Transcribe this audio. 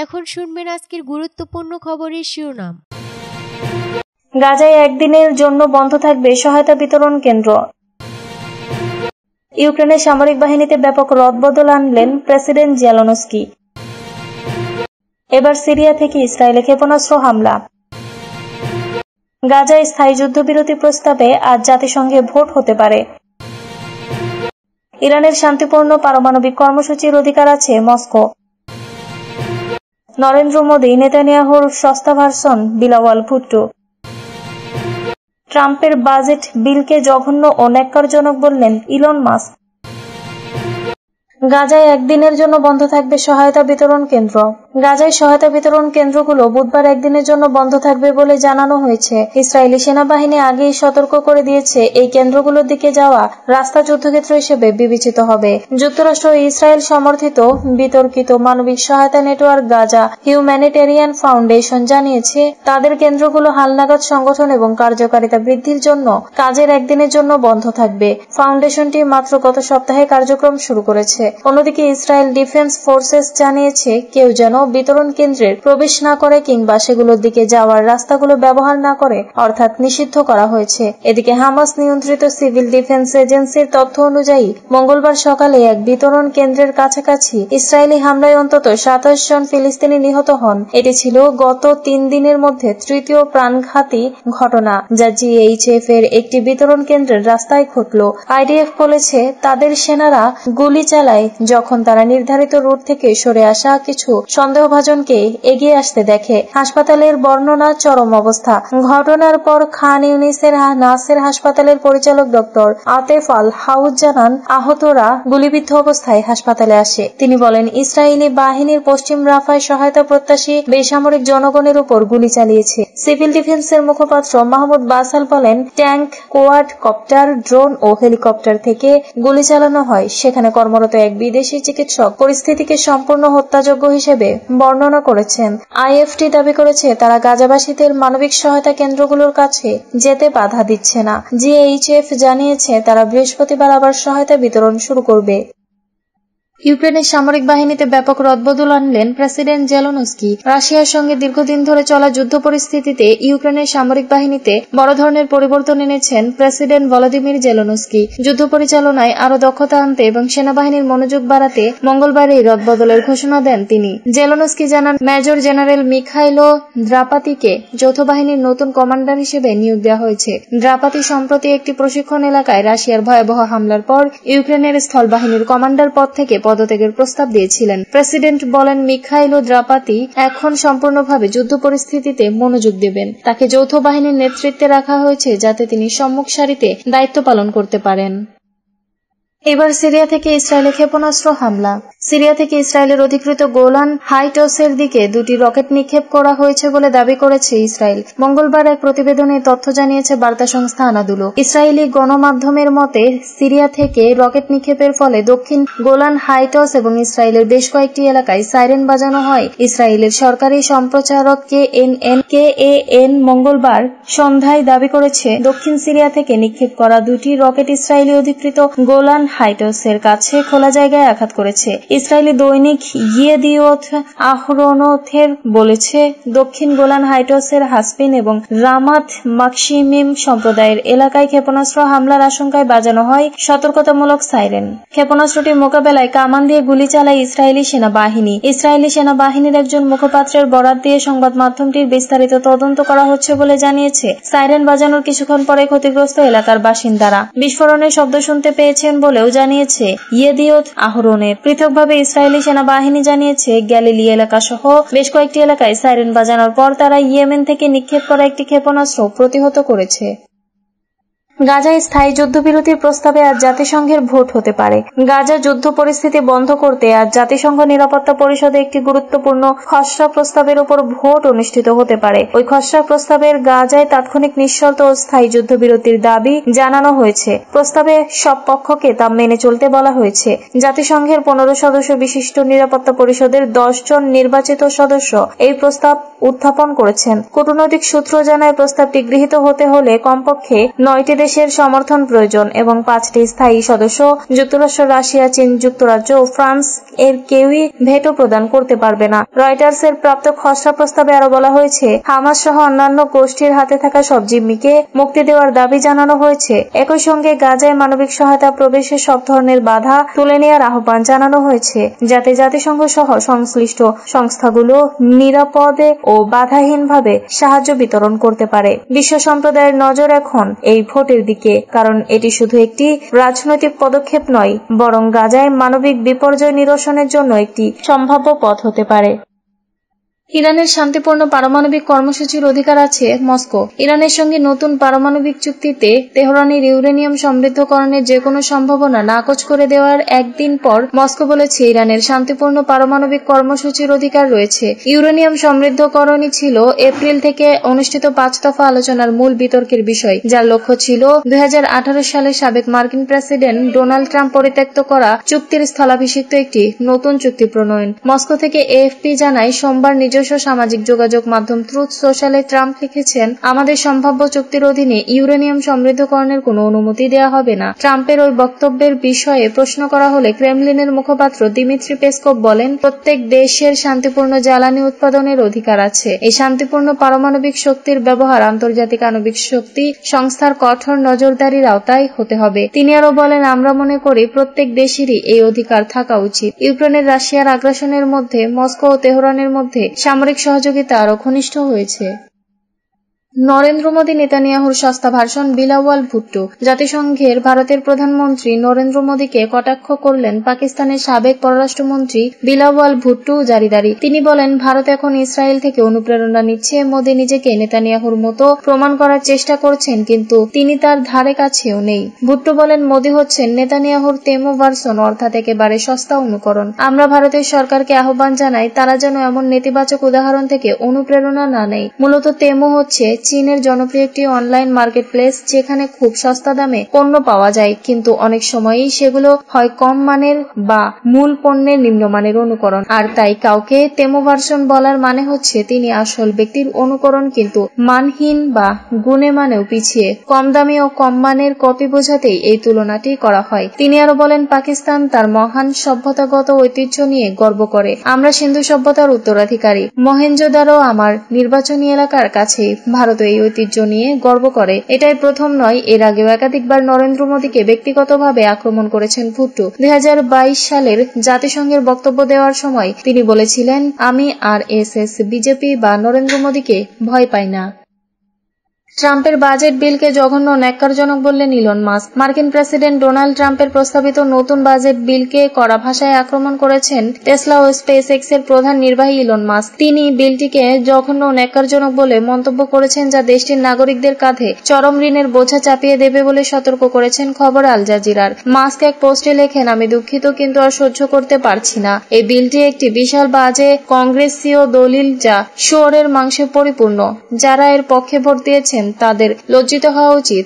এখন শুনবেন আজকের গুরুত্বপূর্ণ খবরের শিরোনাম। গাজায় একদিনের জন্য বন্ধ থাকবে সহায়তা বিতরণ কেন্দ্র। ইউক্রেনের সামরিক বাহিনীতে ব্যাপক রদবদল আনলেন প্রেসিডেন্ট জেলেনস্কি। এবার সিরিয়া থেকে ইসরায়েলে ক্ষেপণাস্ত্র হামলা। গাজায় স্থায়ী যুদ্ধবিরতি প্রস্তাবে আজ জাতিসংঘে ভোট হতে পারে। ইরানের শান্তিপূর্ণ পারমাণবিক কর্মসূচির অধিকার আছে মস্কো। নরেন্দ্র মোদী নেতানিয়াহুর সস্তা ভার্সন বিলাওয়াল ভুট্টো। ট্রাম্পের বাজেট বিলকে জঘন্য ও ন্যাক্কারজনক বললেন ইলন মাস্ক। গাজায় একদিনের জন্য বন্ধ থাকবে সহায়তা বিতরণ কেন্দ্র। গাজায় সহায়তা বিতরণ কেন্দ্রগুলো বুধবার একদিনের জন্য বন্ধ থাকবে বলে জানানো হয়েছে। ইসরায়েলি সেনাবাহিনী আগেই সতর্ক করে দিয়েছে এই কেন্দ্রগুলোর দিকে যাওয়া রাস্তা যুদ্ধক্ষেত্র হিসেবে বিবেচিত হবে। যুক্তরাষ্ট্র ও ইসরায়েল সমর্থিত বিতর্কিত মানবিক সহায়তা নেটওয়ার্ক গাজা হিউম্যানিটেরিয়ান ফাউন্ডেশন জানিয়েছে তাদের কেন্দ্রগুলো হালনাগাদ সংগঠন এবং কার্যকারিতা বৃদ্ধির জন্য কাজের একদিনের জন্য বন্ধ থাকবে। ফাউন্ডেশনটি মাত্র গত সপ্তাহে কার্যক্রম শুরু করেছে। অন্যদিকে ইসরায়েল ডিফেন্স ফোর্সেস জানিয়েছে কেউ যেন বিতরণ কেন্দ্রের প্রবেশ না করে কিংবা সেগুলোর দিকে যাওয়ার রাস্তাগুলো ব্যবহার না করে, অর্থাৎ নিষিদ্ধ করা হয়েছে। এদিকে হামাস নিয়ন্ত্রিত সিভিল ডিফেন্স এজেন্সির তথ্য অনুযায়ী মঙ্গলবার সকালে এক বিতরণ কেন্দ্রের কাছাকাছি ইসরায়েলি হামলায় অন্তত ২৭ জন ফিলিস্তিনি নিহত হন। এটি ছিল গত ৩ দিনের মধ্যে তৃতীয় প্রাণঘাতী ঘটনা যা জিএইচএফ এর একটি বিতরণ কেন্দ্রের রাস্তায় ঘটল। আইডিএফ বলেছে তাদের সেনারা গুলি চালায় যখন তারা নির্ধারিত রুট থেকে সরে আসা কিছু সন্দেহভাজনকে এগিয়ে আসতে দেখে। হাসপাতালের বর্ণনা চরম অবস্থা। ঘটনার পর খান ইউনিসের নাসের হাসপাতালের পরিচালক ডক্টর আতেফ আল হাউজ জানান আহতরা গুলিবিদ্ধ অবস্থায় হাসপাতালে আসে। তিনি বলেন ইসরায়েলি বাহিনীর পশ্চিম রাফায় সহায়তা প্রত্যাশী বেসামরিক জনগণের উপর গুলি চালিয়েছে। সিভিল ডিফেন্সের মুখপাত্র মাহমুদ বাসাল বলেন ট্যাঙ্ক, কোয়াড কপ্টার, ড্রোন ও হেলিকপ্টার থেকে গুলি চালানো হয়। সেখানে কর্মরত এক বিদেশি চিকিৎসক পরিস্থিতিকে সম্পূর্ণ হত্যাযোগ্য হিসেবে বর্ণনা করেছেন। আইএফটি দাবি করেছে তারা গাজাবাসীদের মানবিক সহায়তা কেন্দ্রগুলোর কাছে যেতে বাধা দিচ্ছে না। জিএইচএফ জানিয়েছে তারা বৃহস্পতিবার আবার সহায়তা বিতরণ শুরু করবে। ইউক্রেনের সামরিক বাহিনীতে ব্যাপক রদবদল আনলেন প্রেসিডেন্ট জেলেনস্কি। রাশিয়ার সঙ্গে দীর্ঘদিন ধরে চলা যুদ্ধ পরিস্থিতিতে ইউক্রেনের সামরিক বাহিনীতে বড় ধরনের পরিবর্তন এনেছেন প্রেসিডেন্ট ভলোদিমির জেলেনস্কি। যুদ্ধ পরিচালনায় আরও দক্ষতা আনতে এবং সেনাবাহিনীর মনোযোগ বাড়াতে মঙ্গলবার এই রদবদলের ঘোষণা দেন তিনি। জেলেনস্কি জানান মেজর জেনারেল মিখাইলো দ্রাপাতিকে যৌথ বাহিনীর নতুন কমান্ডার হিসেবে নিয়োগ দেওয়া হয়েছে। দ্রাপাতি সম্প্রতি একটি প্রশিক্ষণ এলাকায় রাশিয়ার ভয়াবহ হামলার পর ইউক্রেনের স্থল বাহিনীর কমান্ডার পদ থেকে পদত্যাগের প্রস্তাব দিয়েছিলেন। প্রেসিডেন্ট বলেন মিখাইলো দ্রাপাতি এখন সম্পূর্ণভাবে যুদ্ধ পরিস্থিতিতে মনোযোগ দেবেন। তাকে যৌথ বাহিনীর নেতৃত্বে রাখা হয়েছে যাতে তিনি সম্মুখ সারিতে দায়িত্ব পালন করতে পারেন। এবার সিরিয়া থেকে ইসরায়েলে ক্ষেপণাস্ত্র হামলা। সিরিয়া থেকে ইসরায়েলের অধিকৃত গোলান হাইটসের দিকে 2টি রকেট নিক্ষেপ করা হয়েছে বলে দাবি করেছে ইসরায়েল। মঙ্গলবার এক প্রতিবেদনে তথ্য জানিয়েছে বার্তা সংস্থা আনাদুলো। ইসরায়েলি গণমাধ্যমের মতে সিরিয়া থেকে রকেট নিক্ষেপের ফলে দক্ষিণ গোলান হাইটস এবং ইসরায়েলের বেশ কয়েকটি এলাকায় সাইরেন বাজানো হয়। ইসরায়েলের সরকারি সম্প্রচারক কেএএন মঙ্গলবার সন্ধ্যায় দাবি করেছে দক্ষিণ সিরিয়া থেকে নিক্ষেপ করা 2টি রকেট ইসরায়েলি অধিকৃত গোলান হাইটসের কাছে খোলা জায়গায় আঘাত করেছে। ইসরায়েলি দৈনিক ইয়েদিওথ আহরোনোথের বলেছে দক্ষিণ গোলান হাইটসের হাসপিন এবং রামাত মাকসিমিম সম্প্রদায়ের এলাকায় ক্ষেপণাস্ত্র হামলার আশঙ্কায় বাজানো হয় সতর্কতামূলক সাইরেন। ক্ষেপণাস্ত্রটির মোকাবেলায় কামান দিয়ে গুলি চালায় ইসরায়েলি সেনাবাহিনী। ইসরায়েলি সেনাবাহিনীর একজন মুখপাত্রের বরাত দিয়ে সংবাদ মাধ্যমটির বিস্তারিত তদন্ত করা হচ্ছে বলে জানিয়েছে। সাইরেন বাজানোর কিছুক্ষণ পরে ক্ষতিগ্রস্ত এলাকার বাসিন্দারা বিস্ফোরণের শব্দ শুনতে পেয়েছেন বলেও জানিয়েছে ইয়েদিওথ আহরোনের। পৃথকভাবে ইসরায়েলি সেনাবাহিনী জানিয়েছে গ্যালিলি এলাকা সহ বেশ কয়েকটি এলাকায় সাইরেন বাজানোর পর তারা ইয়েমেন থেকে নিক্ষেপ করা একটি ক্ষেপণাস্ত্র প্রতিহত করেছে। গাজায় স্থায়ী যুদ্ধবিরতির প্রস্তাবে আজ জাতিসংঘের ভোট হতে পারে। গাজা যুদ্ধ পরিস্থিতি বন্ধ করতে আজ জাতিসংঘ নিরাপত্তা পরিষদে একটি গুরুত্বপূর্ণ খসড়া প্রস্তাবের উপর ভোট অনুষ্ঠিত হতে পারে। ওই খসড়া প্রস্তাবের গাজায় তাৎক্ষণিক নিঃশর্ত ও স্থায়ী যুদ্ধবিরতির দাবি জানানো হয়েছে। প্রস্তাবে সব পক্ষকে তা মেনে চলতে বলা হয়েছে। জাতিসংঘের 15 সদস্য বিশিষ্ট নিরাপত্তা পরিষদের 10 জন নির্বাচিত সদস্য এই প্রস্তাব উত্থাপন করেছেন। কূটনৈতিক সূত্র জানায় প্রস্তাবটি গৃহীত হতে হলে কমপক্ষে 9টি দেশের সমর্থন প্রয়োজন এবং 5টি স্থায়ী সদস্য যুক্তরাষ্ট্র, রাশিয়া, চীন, যুক্তরাজ্য ও ফ্রান্স এর কেউই ভেটো প্রদান করতে পারবে না। রয়টার্সের প্রাপ্ত খসড়া প্রস্তাবে আরো বলা হয়েছে, হামাস সহ অন্যান্য গোষ্ঠীর হাতে থাকা সব জিম্মিকে মুক্তি দেওয়ার দাবি জানানো হয়েছে। একই সঙ্গে গাজায় মানবিক সহায়তা প্রবেশে সব ধরনের বাধা তুলে নেওয়ার আহ্বান জানানো হয়েছে, যাতে জাতিসংঘ সহ সংশ্লিষ্ট সংস্থাগুলো নিরাপদে ও বাধাহীনভাবে সাহায্য বিতরণ করতে পারে। বিশ্ব সম্প্রদায়ের নজর এখন এই ভোটের দিকে, কারণ এটি শুধু একটি রাজনৈতিক পদক্ষেপ নয়, বরং গাজায় মানবিক বিপর্যয় নিরসনের জন্য একটি সম্ভাব্য পথ হতে পারে। ইরানের শান্তিপূর্ণ পারমাণবিক কর্মসূচির অধিকার আছে মস্কো। ইরানের সঙ্গে নতুন পারমাণবিক চুক্তিতে তেহরানের ইউরেনিয়াম সমৃদ্ধকরণের যে কোনো সম্ভাবনা নাকচ করে দেওয়ার একদিন পর মস্কো বলেছে, ইরানের শান্তিপূর্ণ পারমাণবিক কর্মসূচির অধিকার রয়েছে। ইউরেনিয়াম সমৃদ্ধকরণই ছিল এপ্রিল থেকে অনুষ্ঠিত 5 দফা আলোচনার মূল বিতর্কের বিষয়, যার লক্ষ্য ছিল 2018 সালে সাবেক মার্কিন প্রেসিডেন্ট ডোনাল্ড ট্রাম্প পরিত্যক্ত করা চুক্তির স্থলাভিষিক্ত একটি নতুন চুক্তি প্রণয়ন। মস্কো থেকে এএফপি জানায়, সোমবার নিজস্ব সামাজিক যোগাযোগ মাধ্যম ট্রুথ সোশ্যালে ট্রাম্প লিখেছেন, আমাদের সম্ভাব্য চুক্তির অধীনে ইউরেনিয়াম সমৃদ্ধকরণের কোনো অনুমতি দেওয়া হবে না। ট্রাম্পের ওই বক্তব্যের বিষয়ে প্রশ্ন করা হলে ক্রেমলিনের মুখপাত্র দিমিত্রি পেসকভ বলেন, প্রত্যেক দেশের শান্তিপূর্ণ জ্বালানি উৎপাদনের অধিকার আছে। এই শান্তিপূর্ণ পারমাণবিক শক্তির ব্যবহার আন্তর্জাতিক আণবিক শক্তি সংস্থার কঠোর নজরদারির আওতায় হতে হবে। তিনি আরো বলেন, আমরা মনে করি প্রত্যেক দেশেরই এই অধিকার থাকা উচিত। ইউক্রেনের রাশিয়ার আগ্রাসনের মধ্যে মস্কো ও তেহরানের মধ্যে সামরিক সহযোগিতা আরো ঘনিষ্ঠ হয়েছে। নরেন্দ্র মোদী নেতানিয়াহুর সস্তা ভাষণ বিলাওয়াল ভুট্টো। জাতিসংঘের ভারতের প্রধানমন্ত্রী নরেন্দ্র মোদীকে কটাক্ষ করলেন পাকিস্তানের সাবেক পররাষ্ট্রমন্ত্রী বিলাওয়াল ভুট্টো জারিদারি। তিনি বলেন, ভারত এখন ইসরায়েল থেকে অনুপ্রেরণা নিচ্ছে। মোদী নিজেকে নেতানিয়াহুর মতো প্রমাণ করার চেষ্টা করছেন, কিন্তু তিনি তার ধারে কাছেও নেই। ভুট্টো বলেন, মোদী হচ্ছেন নেতানিয়াহুর তেমো ভার্সন, অর্থাৎ একেবারে সস্তা অনুকরণ। আমরা ভারতের সরকারকে আহ্বান জানাই, তারা যেন এমন নেতিবাচক উদাহরণ থেকে অনুপ্রেরণা না নেয়। মূলত তেমো হচ্ছে চীনের জনপ্রিয় একটি অনলাইন মার্কেট প্লেস, যেখানে খুব সস্তা দামে পণ্য পাওয়া যায়, কিন্তু অনেক সময়ই সেগুলো হয় কম মানের বা মূল পণ্যের নিম্নমানের অনুকরণ। আর তাই কাউকে তেমো ভার্সন বলার মানে হচ্ছে তিনি আসল ব্যক্তির অনুকরণ, কিন্তু মানহীন বা গুণে মানেও পিছিয়ে। কম দামি ও কম মানের কপি বোঝাতেই এই তুলনাটি করা হয়। তিনি আরো বলেন, পাকিস্তান তার মহান সভ্যতাগত ঐতিহ্য নিয়ে গর্ব করে। আমরা সিন্ধু সভ্যতার উত্তরাধিকারী। মহেঞ্জোদারো আমার নির্বাচনী এলাকার কাছেই। ভারত এই ঐতিহ্য নিয়ে গর্ব করে। এটাই প্রথম নয়, এর আগেও একাধিকবার নরেন্দ্র মোদীকে ব্যক্তিগতভাবে আক্রমণ করেছেন ভুট্টো। 2022 সালের জাতিসংঘের বক্তব্য দেওয়ার সময় তিনি বলেছিলেন, আমি আরএসএস, বিজেপি বা নরেন্দ্র মোদীকে ভয় পাই না। ট্রাম্পের বাজেট বিলকে জঘন্য ও ন্যাক্কারজনক বললেন ইলন মাস্ক। মার্কিন প্রেসিডেন্ট ডোনাল্ড ট্রাম্পের প্রস্তাবিত নতুন বাজেট বিলকে কড়া ভাষায় আক্রমণ করেছেন টেসলা ও স্পেস এক্স এর প্রধান নির্বাহী ইলন মাস্ক। তিনি বিলটিকে জঘন্য ও ন্যাক্কারজনক বলে মন্তব্য করেছেন, যা দেশটির নাগরিকদের কাঁধে চরম ঋণের বোঝা চাপিয়ে দেবে বলে সতর্ক করেছেন খবর আল জাজিরার। মাস্ক এক পোস্টে লেখেন, আমি দুঃখিত, কিন্তু আর সহ্য করতে পারছি না। এই বিলটি একটি বিশাল বাজে কংগ্রেসীয় দলিল, যা শুয়োরের মাংসে পরিপূর্ণ। যারা এর পক্ষে ভোট দিয়েছেন তাদের লজ্জিত হওয়া উচিত।